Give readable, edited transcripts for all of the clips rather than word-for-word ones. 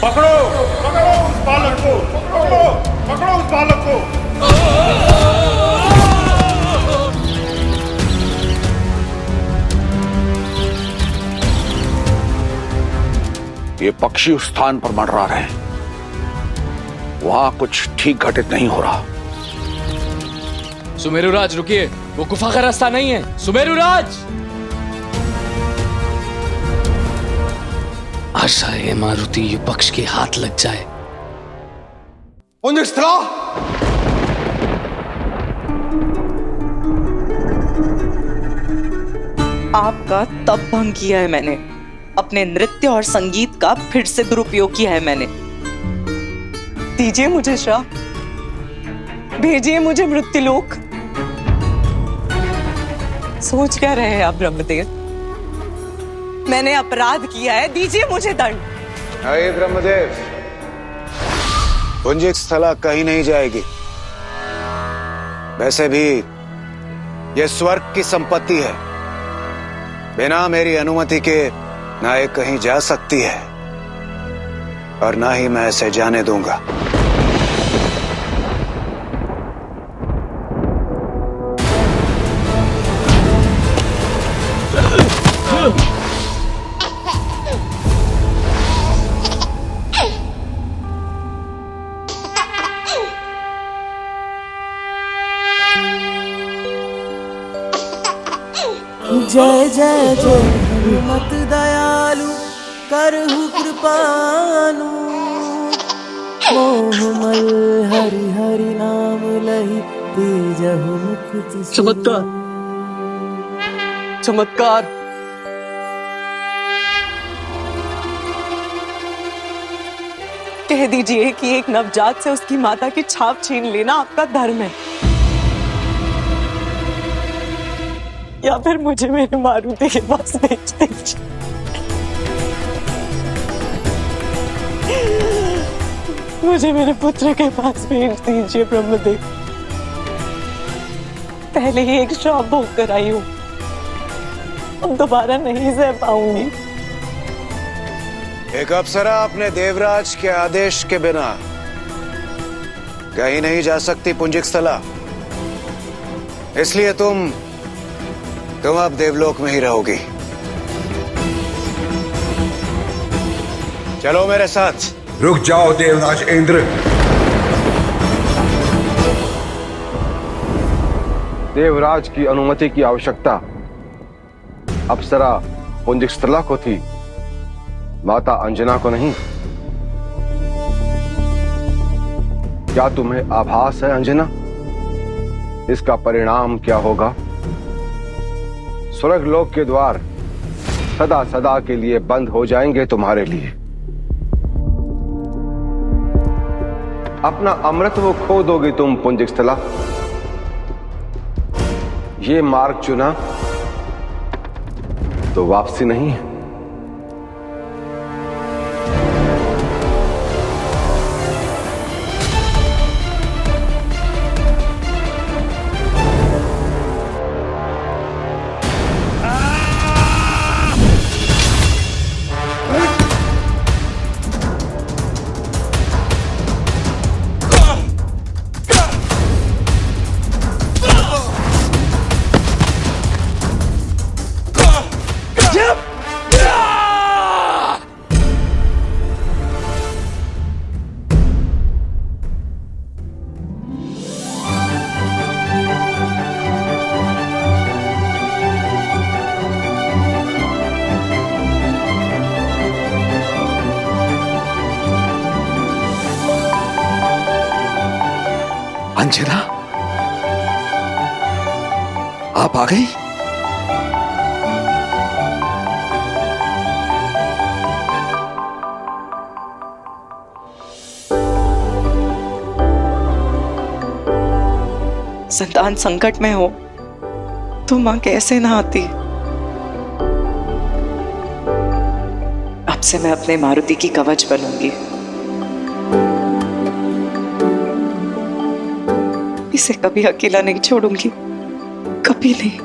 पकड़ो पकड़ो उस बालक को, पकड़ो पकड़ो उस बालक को। ये पक्षी उस स्थान पर मंडरा रहे हैं, वहां कुछ ठीक घटित नहीं हो रहा। सुमेरुराज रुकिए, वो गुफा का रास्ता नहीं है। सुमेरुराज, आशा है मारुति ये पक्ष के हाथ लग जाए। पुंजस्थला, आपका तप भंग किया है मैंने, अपने नृत्य और संगीत का फिर से दुरुपयोग किया है मैंने। दीजिए मुझे श्राप, भेजिए मुझे मृत्युलोक। सोच क्या रहे हैं आप ब्रह्मदेव? मैंने अपराध किया है, दीजिए मुझे दंड। अरे ब्रह्मदेव, पुंजस्थला कहीं नहीं जाएगी। वैसे भी यह स्वर्ग की संपत्ति है, बिना मेरी अनुमति के ना ये कहीं जा सकती है और ना ही मैं इसे जाने दूंगा। जय जय जय हनुमत दयालु करहु कृपानु, मोहमल हरि हरि नाम लहि तेजहु मुख तिसु। चमत्कार, चमत्कार। कह दीजिए कि एक नवजात से उसकी माता की छाप छीन लेना आपका धर्म है, या फिर मुझे मेरे मारुति के पास भेज दीजिए। मुझे मेरे पुत्र के पास भेज दीजिए ब्रह्मदेव। पहले ही एक श्राप भोग कर आई हूं, अब दोबारा नहीं सह पाऊंगी। एक अप्सरा अपने देवराज के आदेश के बिना कहीं नहीं जा सकती पुंजस्थला, इसलिए तुम अब देवलोक में ही रहोगी। चलो मेरे साथ। रुक जाओ देवराज इंद्र। देवराज की अनुमति की आवश्यकता अप्सरा पुंजस्थला को थी, माता अंजना को नहीं। क्या तुम्हें आभास है अंजना, इसका परिणाम क्या होगा? स्वर्गलोक के द्वार सदा सदा के लिए बंद हो जाएंगे तुम्हारे लिए। अपना अमृत वो खो दोगे तुम पुंजस्थला। ये मार्ग चुना तो वापसी नहीं है। अंजना, आप आ गई? संतान संकट में हो तो मां कैसे ना आती। अब से मैं अपने मारुति की कवच बनूंगी। इसे कभी अकेला नहीं छोड़ूंगी, कभी नहीं।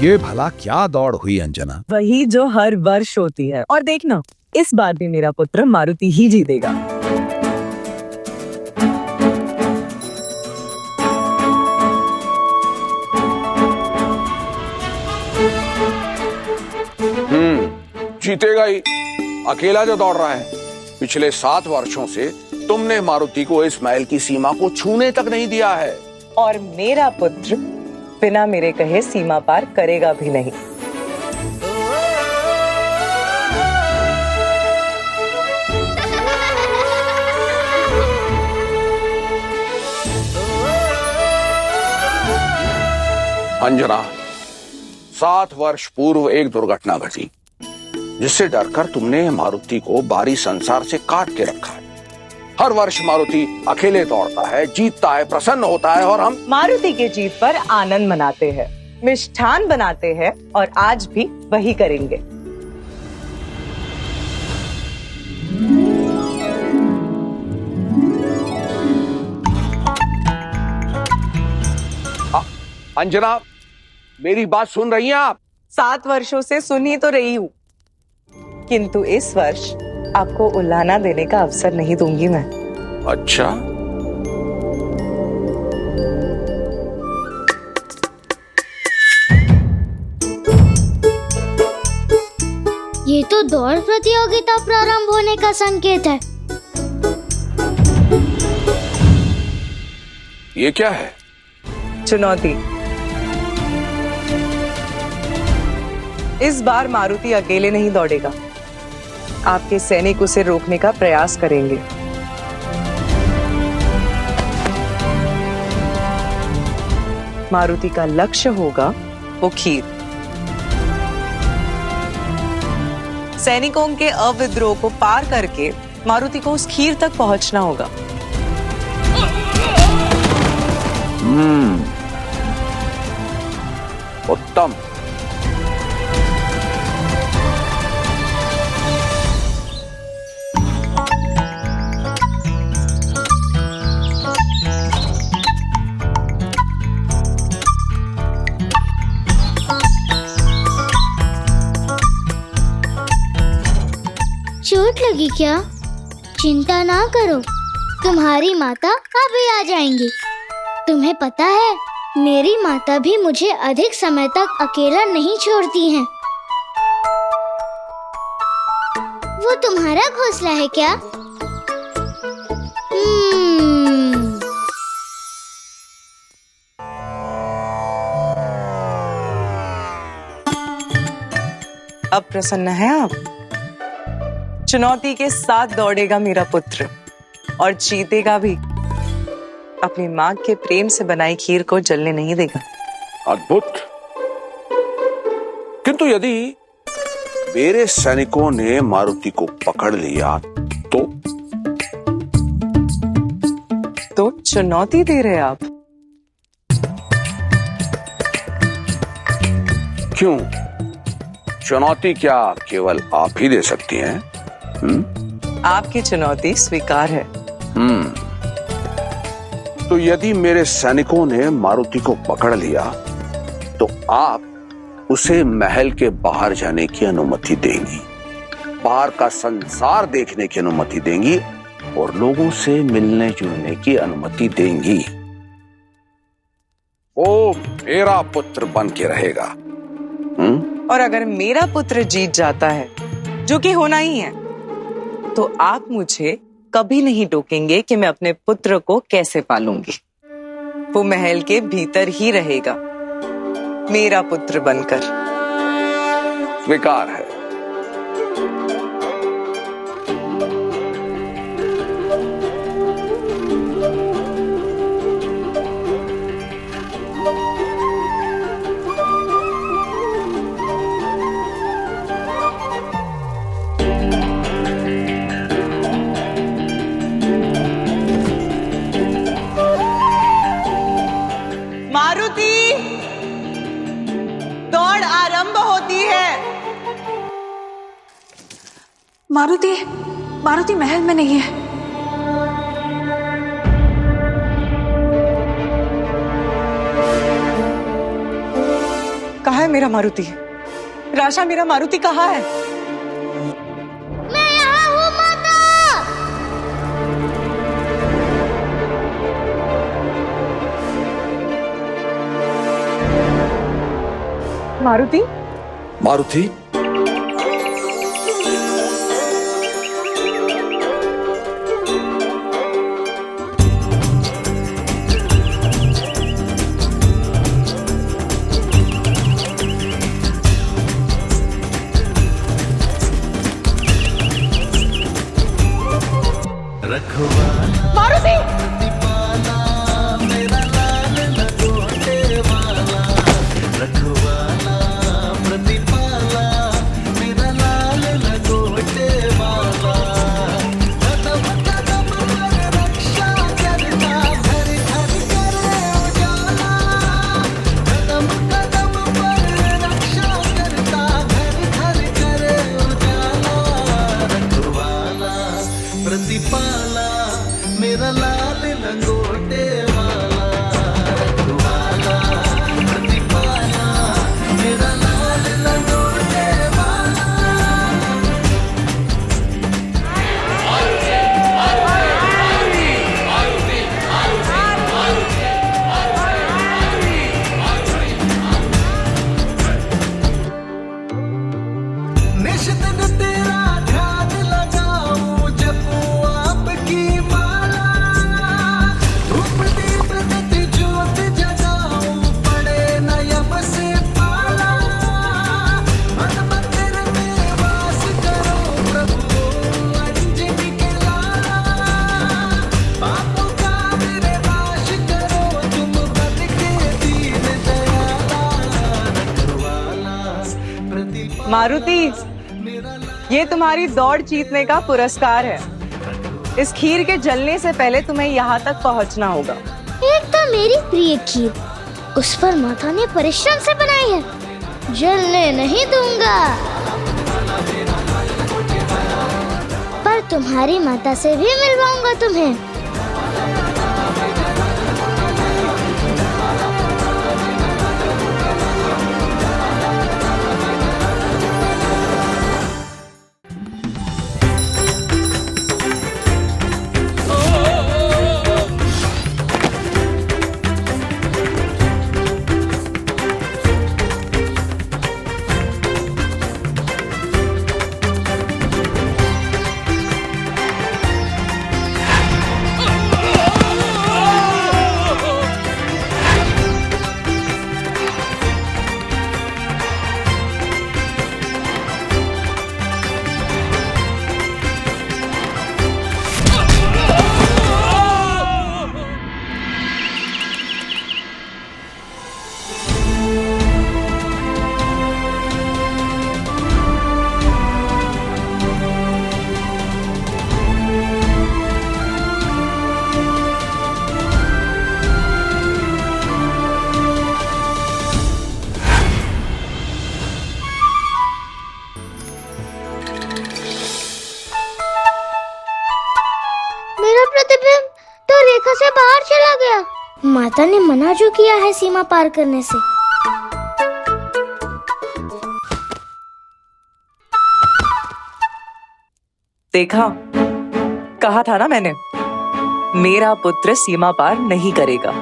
ये भला क्या दौड़ हुई अंजना? वही जो हर वर्ष होती है। और देखना, इस बार भी मेरा पुत्र मारुति ही जीतेगा। जीतेगा ही। अकेला जो दौड़ रहा है। पिछले 7 वर्षों से तुमने मारुति को इस महल की सीमा को छूने तक नहीं दिया है। और मेरा पुत्र बिना मेरे कहे सीमा पार करेगा भी नहीं। अंजना, 7 वर्ष पूर्व एक दुर्घटना घटी जिससे डरकर तुमने मारुति को बाहरी संसार से काट के रखा है। हर वर्ष मारुति अकेले दौड़ता है, जीतता है, प्रसन्न होता है और हम मारुति के जीत पर आनंद मनाते हैं, मिष्ठान बनाते हैं और आज भी वही करेंगे। अंजना, मेरी बात सुन रही हैं आप? 7 वर्षों से सुन ही तो रही हूँ, किंतु इस वर्ष आपको उल्लाना देने का अवसर नहीं दूंगी मैं। अच्छा, ये तो दौड़ प्रतियोगिता प्रारंभ होने का संकेत है। ये क्या है? चुनौती। इस बार मारुति अकेले नहीं दौड़ेगा, आपके सैनिक उसे रोकने का प्रयास करेंगे। मारुति का लक्ष्य होगा वो खीर। सैनिकों के अविद्रोह को पार करके मारुति को उस खीर तक पहुंचना होगा। उत्तम। चोट लगी क्या? चिंता ना करो, तुम्हारी माता अभी आ जाएंगी। तुम्हें पता है, मेरी माता भी मुझे अधिक समय तक अकेला नहीं छोड़ती हैं। वो तुम्हारा घोंसला है क्या? अब प्रसन्न है आप? चुनौती के साथ दौड़ेगा मेरा पुत्र और जीतेगा भी। अपनी माँ के प्रेम से बनाई खीर को जलने नहीं देगा। अद्भुत। किंतु यदि मेरे सैनिकों ने मारुति को पकड़ लिया तो चुनौती दे रहे आप? क्यों? चुनौती क्या केवल आप ही दे सकती हैं? आपकी चुनौती स्वीकार है। तो यदि मेरे सैनिकों ने मारुति को पकड़ लिया तो आप उसे महल के बाहर जाने की अनुमति देंगी, बाहर का संसार देखने की अनुमति देंगी और लोगों से मिलने जुलने की अनुमति देंगी। वो मेरा पुत्र बन के रहेगा। और अगर मेरा पुत्र जीत जाता है, जो कि होना ही है, तो आप मुझे कभी नहीं टोकेंगे कि मैं अपने पुत्र को कैसे पालूंगी। वो महल के भीतर ही रहेगा, मेरा पुत्र बनकर। स्वीकार है। मारुति, दौड़ आरंभ होती है। मारुति महल में नहीं है। कहाँ है मेरा मारुति? राशा, मेरा मारुति कहाँ है? मैं यहाँ हूँ माता। मारुति? मारुति, मारुति! मारुति, ये तुम्हारी दौड़ जीतने का पुरस्कार है। इस खीर के जलने से पहले तुम्हें यहाँ तक पहुँचना होगा। एक तो मेरी प्रिय खीर, उस पर माता ने परिश्रम से बनाई है, जलने नहीं दूंगा। पर तुम्हारी माता से भी मिलवाऊंगा तुम्हें। माता ने मना जो किया है सीमा पार करने से। देखा, कहा था ना मैंने, मेरा पुत्र सीमा पार नहीं करेगा।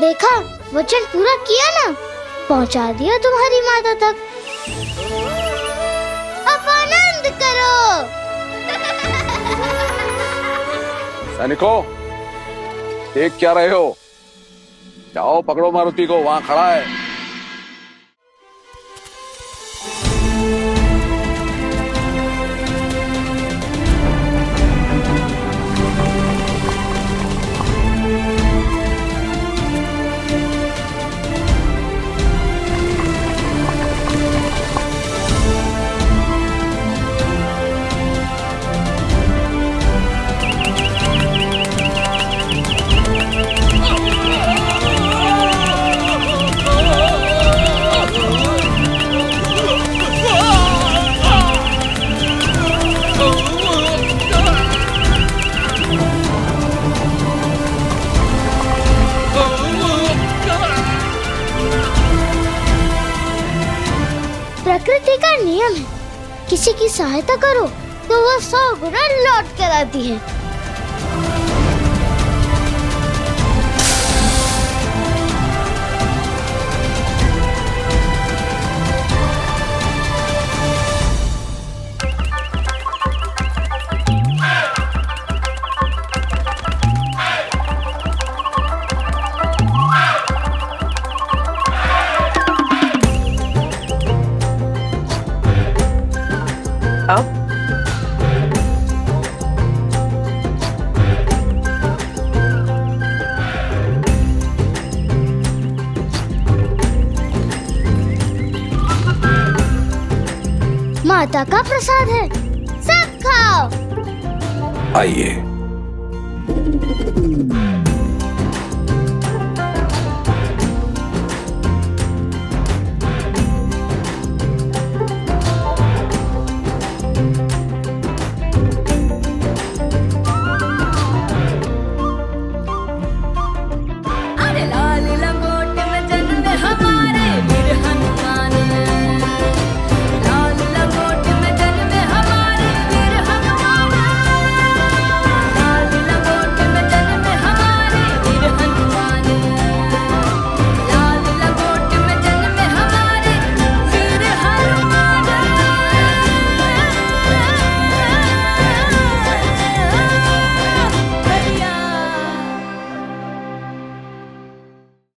देखा, वचन पूरा किया ना, पहुंचा दिया तुम्हारी माता तक। अब आनंद करो। सैनिकों, देख क्या रहे हो? जाओ पकड़ो मारुति को, वहां खड़ा है। प्रकृति का नियम है, किसी की सहायता करो तो वो 100 गुना लौट कर आती है। अब माता का प्रसाद है, सब खाओ। आइए।